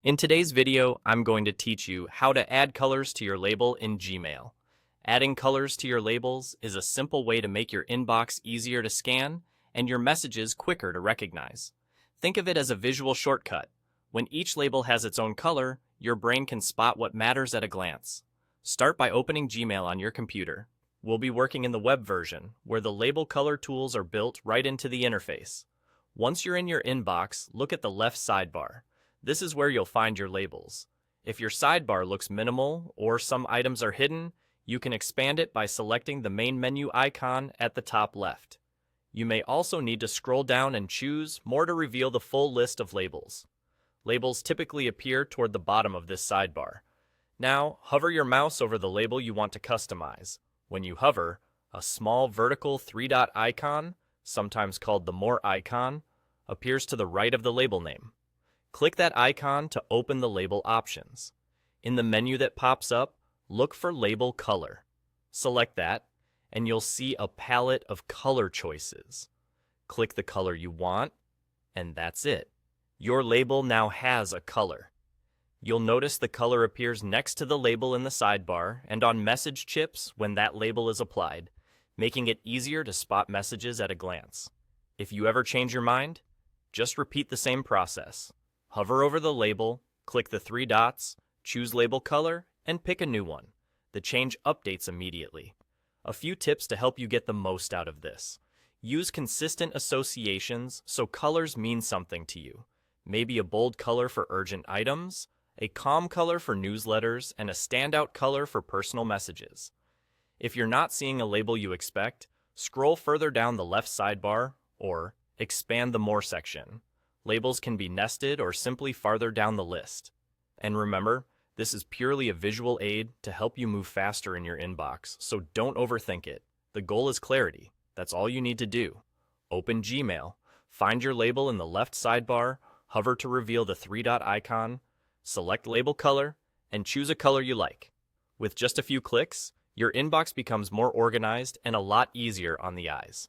In today's video, I'm going to teach you how to add colors to your label in Gmail. Adding colors to your labels is a simple way to make your inbox easier to scan and your messages quicker to recognize. Think of it as a visual shortcut. When each label has its own color, your brain can spot what matters at a glance. Start by opening Gmail on your computer. We'll be working in the web version, where the label color tools are built right into the interface. Once you're in your inbox, look at the left sidebar. This is where you'll find your labels. If your sidebar looks minimal or some items are hidden, you can expand it by selecting the main menu icon at the top left. You may also need to scroll down and choose More to reveal the full list of labels. Labels typically appear toward the bottom of this sidebar. Now, hover your mouse over the label you want to customize. When you hover, a small vertical three-dot icon, sometimes called the More icon, appears to the right of the label name. Click that icon to open the label options. In the menu that pops up, look for Label Color. Select that, and you'll see a palette of color choices. Click the color you want, and that's it. Your label now has a color. You'll notice the color appears next to the label in the sidebar and on message chips when that label is applied, making it easier to spot messages at a glance. If you ever change your mind, just repeat the same process. Hover over the label, click the three dots, choose label color, and pick a new one. The change updates immediately. A few tips to help you get the most out of this. Use consistent associations so colors mean something to you. Maybe a bold color for urgent items, a calm color for newsletters, and a standout color for personal messages. If you're not seeing a label you expect, scroll further down the left sidebar or expand the More section. Labels can be nested or simply farther down the list. And remember, this is purely a visual aid to help you move faster in your inbox, so don't overthink it. The goal is clarity. That's all you need to do. Open Gmail, find your label in the left sidebar, hover to reveal the three-dot icon, select label color, and choose a color you like. With just a few clicks, your inbox becomes more organized and a lot easier on the eyes.